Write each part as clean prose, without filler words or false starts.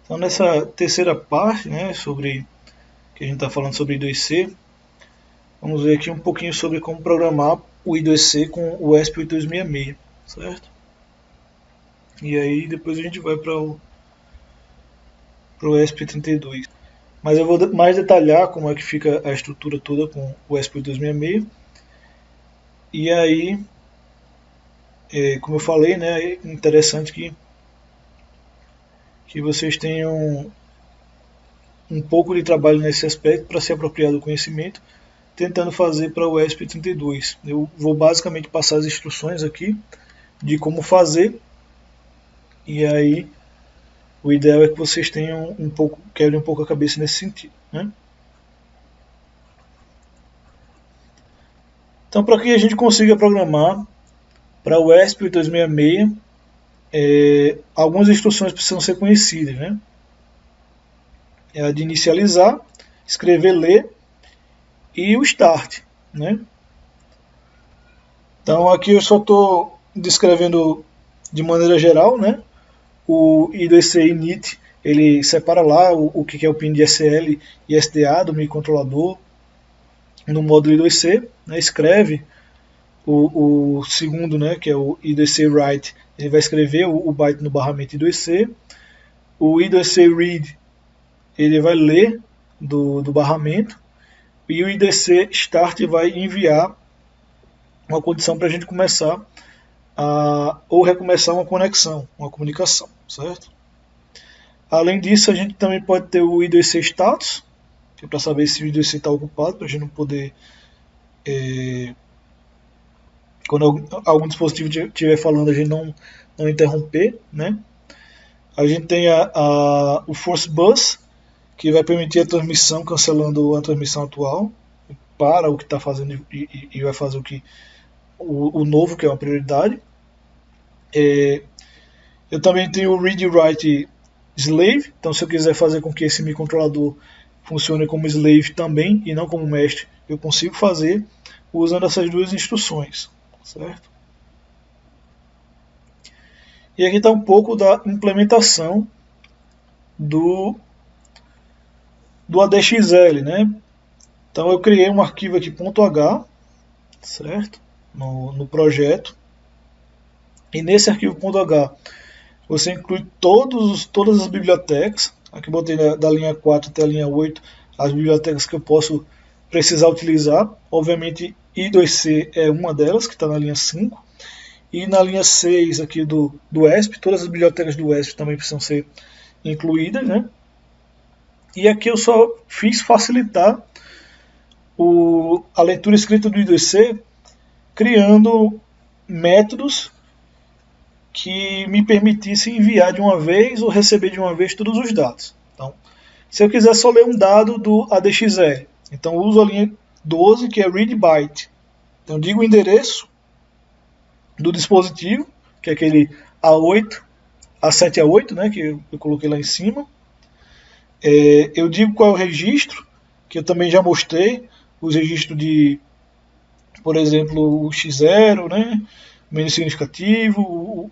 Então, nessa terceira parte, né, sobre que a gente está falando sobre I2C, vamos ver aqui um pouquinho sobre como programar o I2C com o ESP8266, certo? E aí depois a gente vai para o ESP32. Mas eu vou mais detalhar como é que fica a estrutura toda com o ESP8266. E aí, como eu falei, né, é interessante que vocês tenham um pouco de trabalho nesse aspecto para se apropriar do conhecimento, tentando fazer para o ESP32. Eu vou basicamente passar as instruções aqui de como fazer, e aí o ideal é que vocês tenham quebrem um pouco a cabeça nesse sentido, né? Então, para que a gente consiga programar para o ESP8266, algumas instruções precisam ser conhecidas, né? É a de inicializar, escrever, ler e o start, né? Então aqui eu só estou descrevendo de maneira geral, né? O I2C init, ele separa lá o que é o pin de SL e SDA do microcontrolador no módulo I2C, né? Escreve o segundo, né, que é o I2C write, ele vai escrever o byte no barramento I2C. O I2C read, ele vai ler do barramento, e o I2C start vai enviar uma condição para a gente começar ou recomeçar uma conexão, uma comunicação, certo? Além disso, a gente também pode ter o I2C status, que é para saber se o I2C está ocupado, para a gente não poder, quando algum dispositivo estiver falando, a gente não interromper, né? A gente tem o Force Bus, que vai permitir a transmissão, cancelando a transmissão atual para o que está fazendo e vai fazer o novo, que é uma prioridade. Eu também tenho o Read Write Slave, então se eu quiser fazer com que esse microcontrolador funcione como slave também e não como mestre, eu consigo fazer usando essas duas instruções, certo? E aqui está um pouco da implementação do ADXL, né? Então eu criei um arquivo aqui .h, certo? No projeto. E nesse arquivo .h você inclui todas as bibliotecas. Aqui eu botei da linha 4 até a linha 8 as bibliotecas que eu posso precisar utilizar. Obviamente I2C é uma delas, que está na linha 5. E na linha 6 aqui do ESP, todas as bibliotecas do ESP também precisam ser incluídas, né? E aqui eu só fiz facilitar a leitura escrita do I2C, criando métodos que me permitissem enviar de uma vez ou receber de uma vez todos os dados. Então, se eu quiser só ler um dado do ADXL, então eu uso a linha 12, que é read byte. Então, eu digo o endereço do dispositivo, que é aquele A8, A7 a 8, né, que eu coloquei lá em cima. Eu digo qual é o registro, que eu também já mostrei, os registros de, por exemplo, o X0, né, menos significativo,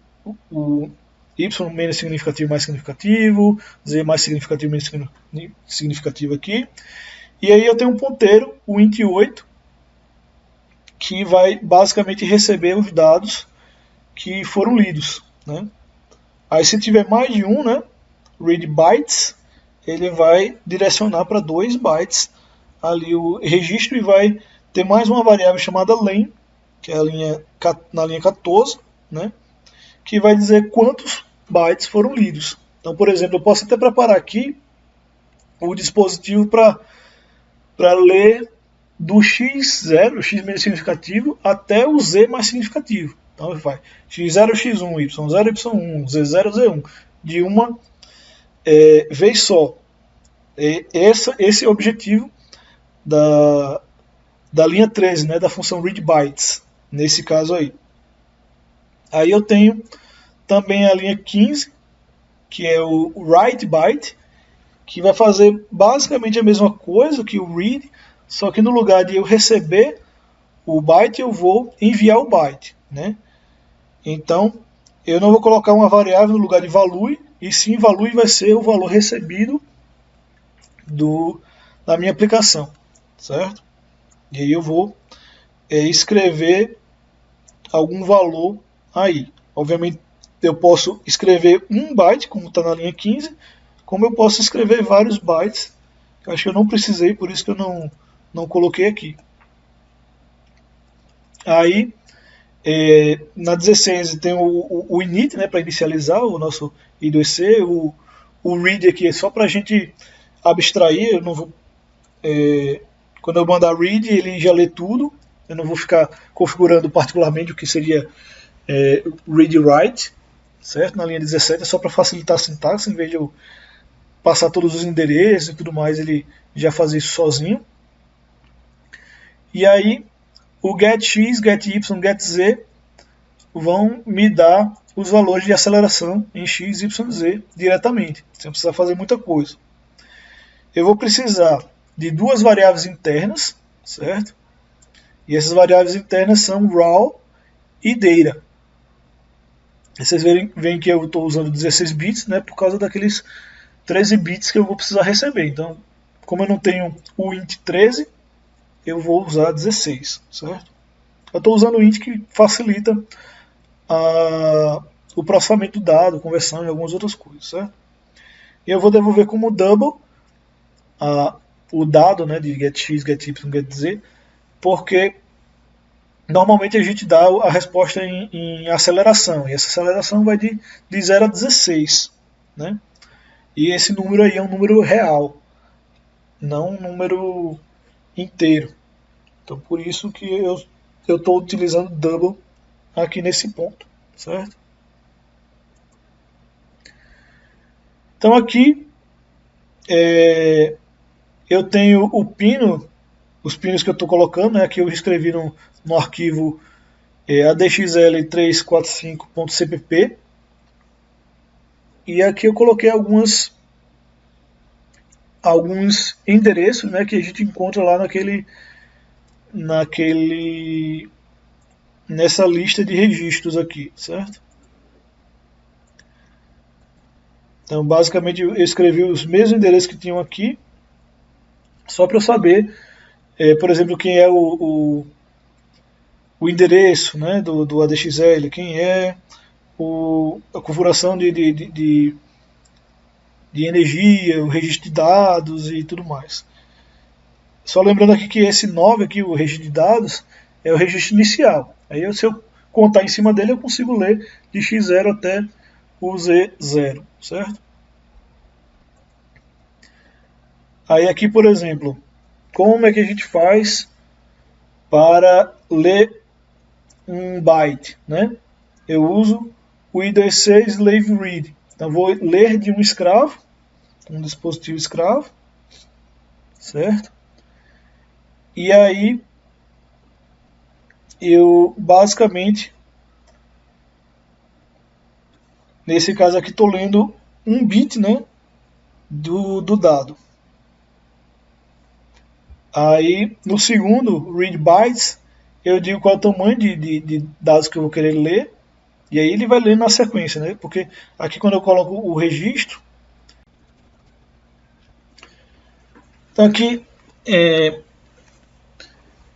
o Y menos significativo, mais significativo, Z mais significativo, menos significativo aqui. E aí eu tenho um ponteiro, o int8, que vai basicamente receber os dados que foram lidos, né? Aí se tiver mais de um, né, read bytes, ele vai direcionar para 2 bytes ali o registro e vai ter mais uma variável chamada len, que é na linha 14, né, que vai dizer quantos bytes foram lidos. Então, por exemplo, eu posso até preparar aqui o dispositivo para ler do X0, X menos significativo, até o Z mais significativo. Então ele vai X0, X1, Y0, Y1, Z0, Z1, de uma vez só. Esse é o objetivo da linha 13, né, da função read bytes, nesse caso aí. Aí eu tenho também a linha 15, que é o write byte, que vai fazer basicamente a mesma coisa que o read, só que no lugar de eu receber o byte, eu vou enviar o byte, né? Então, eu não vou colocar uma variável no lugar de value e sim value vai ser o valor recebido da minha aplicação, certo? E aí eu vou escrever algum valor aí. Obviamente eu posso escrever um byte, como está na linha 15, como eu posso escrever vários bytes. Eu acho que eu não precisei, por isso que eu não coloquei aqui. Aí, na 16 tem o init, né, para inicializar o nosso I2C, o read aqui é só para a gente abstrair, eu não vou, quando eu mandar read ele já lê tudo, eu não vou ficar configurando particularmente o que seria read e write, certo? Na linha 17 é só para facilitar a sintaxe, em vez de eu passar todos os endereços e tudo mais, ele já faz isso sozinho. E aí o getX, getY, getZ vão me dar os valores de aceleração em x, y, z diretamente, sem precisar fazer muita coisa. Eu vou precisar de duas variáveis internas, certo? E essas variáveis internas são raw e data. E vocês veem que eu estou usando 16 bits, né, por causa daqueles 13 bits que eu vou precisar receber. Então, como eu não tenho o int 13, eu vou usar 16, certo? Eu estou usando o int que facilita o processamento do dado, conversão e algumas outras coisas, certo? E eu vou devolver como double o dado, né, de getX, getY, getZ, porque normalmente a gente dá a resposta em aceleração, e essa aceleração vai de 0 a 16, né? E esse número aí é um número real, não um número inteiro. Então por isso que eu estou utilizando double aqui nesse ponto, certo? Então aqui eu tenho o pino, os pinos que eu estou colocando, né? Aqui eu escrevi no arquivo adxl345.cpp, e aqui eu coloquei alguns endereços, né, que a gente encontra lá nessa lista de registros aqui, certo? Então basicamente eu escrevi os mesmos endereços que tinham aqui, só para eu saber, por exemplo, quem é o endereço, né, do ADXL, quem é a configuração de energia, o registro de dados e tudo mais. Só lembrando aqui que esse 9 aqui, o registro de dados, é o registro inicial. Aí se eu contar em cima dele, eu consigo ler de x0 até o z0, certo? Aí aqui, por exemplo, como é que a gente faz para ler um byte, né? Eu uso o I2C slave read. Então vou ler de um escravo, um dispositivo escravo, certo? E aí eu basicamente, nesse caso aqui, estou lendo um bit, né, do dado. Aí no segundo, read bytes, eu digo qual é o tamanho de dados que eu vou querer ler, e aí ele vai ler na sequência, né? Porque aqui quando eu coloco o registro, então aqui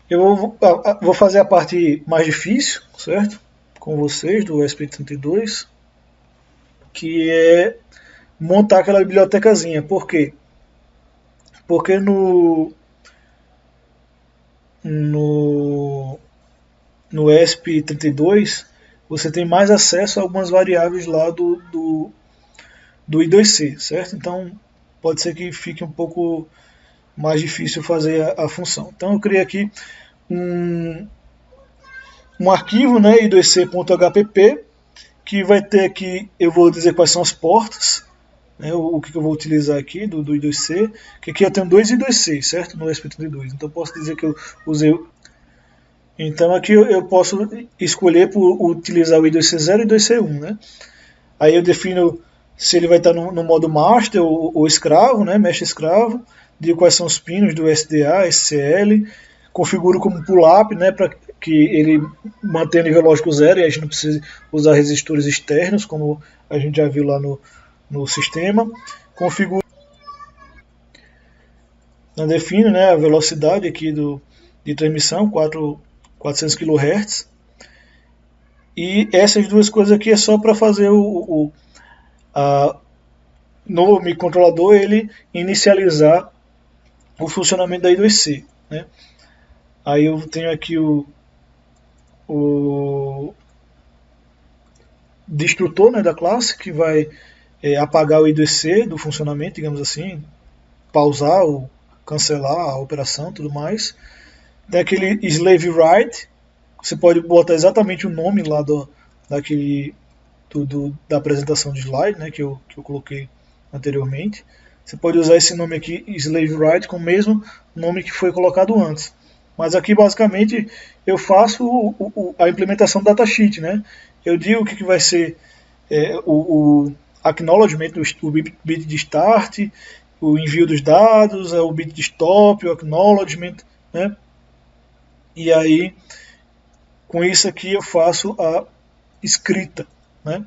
eu vou fazer a parte mais difícil, certo? Com vocês do ESP32, que é montar aquela bibliotecazinha. Por quê? Porque no ESP32 você tem mais acesso a algumas variáveis lá do I2C, certo? Então pode ser que fique um pouco mais difícil fazer a função. Então eu criei aqui um arquivo, né, i2c.hpp, que vai ter aqui, eu vou dizer quais são as portas, né, o que eu vou utilizar aqui do I2C, que aqui eu tenho dois I2C, certo? No ESP32, então eu posso dizer que eu usei. Então aqui eu posso escolher por utilizar o I2C0 e o I2C1, né? Aí eu defino se ele vai estar no modo master ou escravo, né, mestre escravo, digo quais são os pinos do SDA, SCL, configuro como pull-up, né, para que ele mantenha nível lógico 0 e a gente não precise usar resistores externos, como a gente já viu lá no sistema, configuro, defino, né, a velocidade aqui de transmissão, 400 kHz, e essas duas coisas aqui é só para fazer no microcontrolador ele inicializar o funcionamento da I2C, né? Aí eu tenho aqui o destrutor, né, da classe, que vai apagar o I2C do funcionamento, digamos assim, pausar ou cancelar a operação, tudo mais. Tem aquele slave write, você pode botar exatamente o nome lá da apresentação de slide, né, que eu coloquei anteriormente. Você pode usar esse nome aqui, slave write, com o mesmo nome que foi colocado antes. Mas aqui basicamente eu faço a implementação do datasheet, né? Eu digo o que vai ser o acknowledgement, o bit de start, o envio dos dados, o bit de stop, o acknowledgement, né? E aí, com isso aqui eu faço a escrita, né?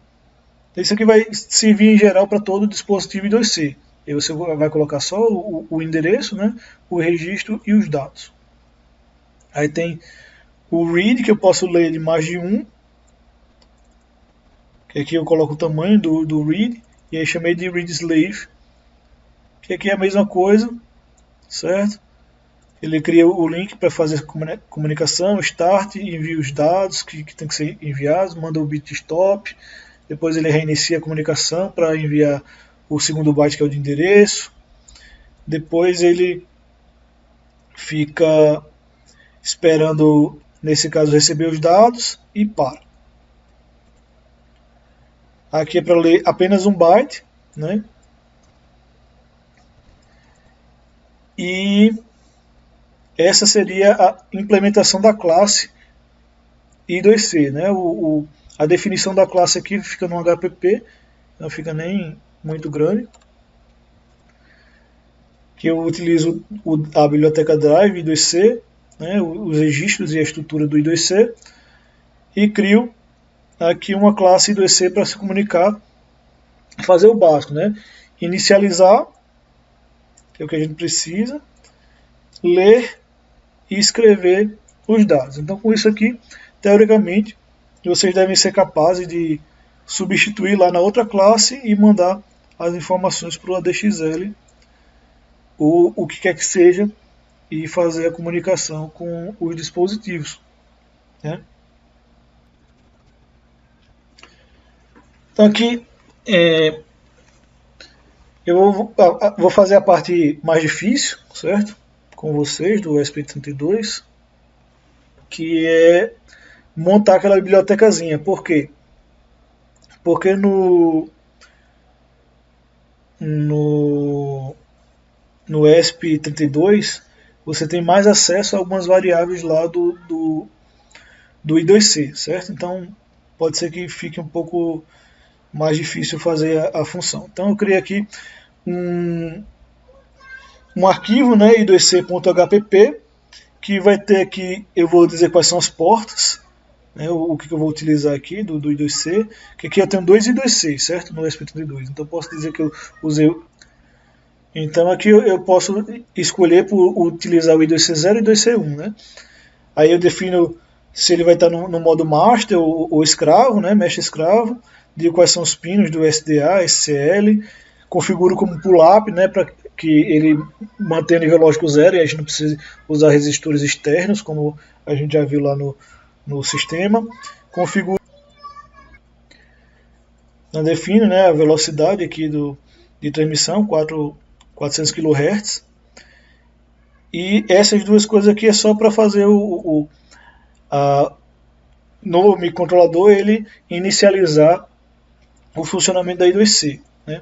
Isso aqui vai servir em geral para todo o dispositivo I2C. E você vai colocar só o endereço, né? O registro e os dados. Aí tem o read, que eu posso ler de mais de um, que aqui eu coloco o tamanho do read, e aí chamei de read slave, que aqui é a mesma coisa, certo? Ele cria o link para fazer comunicação, start, envia os dados que tem que ser enviados, manda o bit stop, depois ele reinicia a comunicação para enviar o segundo byte, que é o de endereço, depois ele fica esperando, nesse caso, receber os dados e para. Aqui é para ler apenas um byte, né? E essa seria a implementação da classe I2C, né? A definição da classe aqui fica no HPP, não fica nem muito grande. Que eu utilizo a biblioteca Drive I2C, né, os registros e a estrutura do I2C, e crio aqui uma classe I2C para se comunicar, fazer o básico, né? Inicializar, que é o que a gente precisa, ler e escrever os dados. Então, com isso aqui, teoricamente, vocês devem ser capazes de substituir lá na outra classe e mandar as informações para o ADXL, ou o que quer que seja, e fazer a comunicação com os dispositivos, né? Então aqui eu vou fazer a parte mais difícil, certo? Com vocês do ESP32, que é montar aquela bibliotecazinha. Por quê? Porque no ESP32 você tem mais acesso a algumas variáveis lá do I2C, certo? Então pode ser que fique um pouco mais difícil fazer a função. Então eu criei aqui um arquivo, né, i2c.hpp, que vai ter aqui, eu vou dizer quais são as portas, né, o que eu vou utilizar aqui do I2C, que aqui eu tenho dois I2C, certo? No ESP32, então eu posso dizer que eu usei. Então aqui eu posso escolher por utilizar o I2C0 e I2C1, né? Aí eu defino se ele vai estar no modo master ou escravo, né? Mestre escravo, digo quais são os pinos do SDA, SCL, configuro como pull-up, né? Para que ele mantenha nível lógico zero e a gente não precise usar resistores externos, como a gente já viu lá no sistema. Configuro, defino, né, a velocidade aqui de transmissão, 400 kHz, e essas duas coisas aqui é só para fazer no microcontrolador ele inicializar o funcionamento da I2C, né?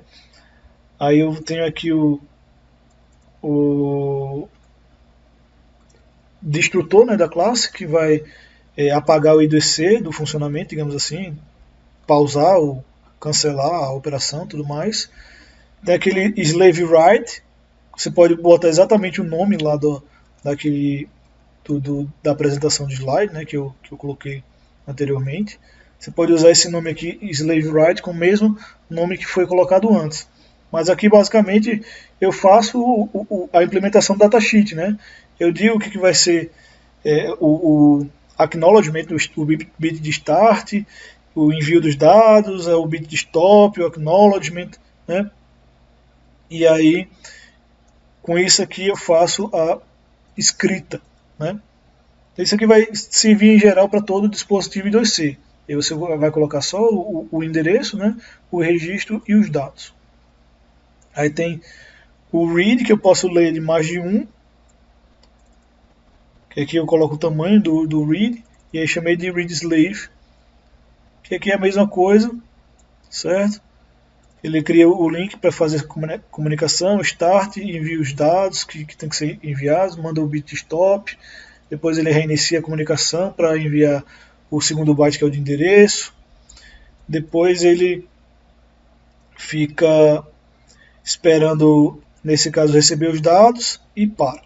Aí eu tenho aqui o destrutor, né, da classe, que vai apagar o I2C do funcionamento, digamos assim, pausar ou cancelar a operação, tudo mais. Tem aquele slave write, você pode botar exatamente o nome lá da apresentação de slide, né, que eu coloquei anteriormente. Você pode usar esse nome aqui, slave write, com o mesmo nome que foi colocado antes. Mas aqui basicamente eu faço a implementação do datasheet, né? Eu digo o que vai ser o acknowledgement, o bit de start, o envio dos dados, o bit de stop, o acknowledgement, né? E aí, com isso aqui eu faço a escrita, né? Isso aqui vai servir em geral para todo o dispositivo I2C. Aí você vai colocar só o endereço, né? O registro e os dados. Aí tem o read, que eu posso ler de mais de um, que aqui eu coloco o tamanho do read, e aí chamei de read slave, que aqui é a mesma coisa, certo? Ele cria o link para fazer comunicação, start, envia os dados que tem que ser enviados, manda o bit stop, depois ele reinicia a comunicação para enviar o segundo byte, que é o de endereço, depois ele fica esperando, nesse caso, receber os dados e para.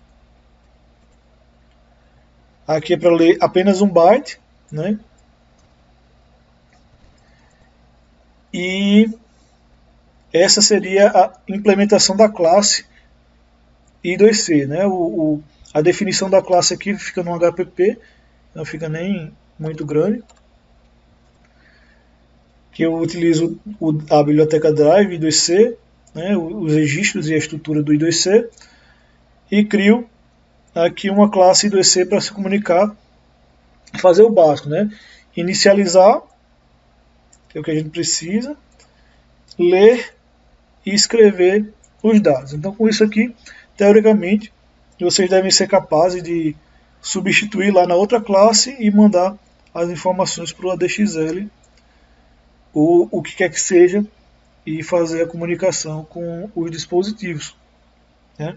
Aqui é para ler apenas um byte, né? E essa seria a implementação da classe I2C, né? A definição da classe aqui fica no HPP, não fica nem muito grande. Que eu utilizo a biblioteca Drive I2C, né? Os registros e a estrutura do I2C, e crio aqui uma classe I2C para se comunicar, fazer o básico, né? Inicializar, que é o que a gente precisa, ler e escrever os dados. Então, com isso aqui, teoricamente, vocês devem ser capazes de substituir lá na outra classe e mandar as informações para o ADXL, ou o que quer que seja, e fazer a comunicação com os dispositivos, né?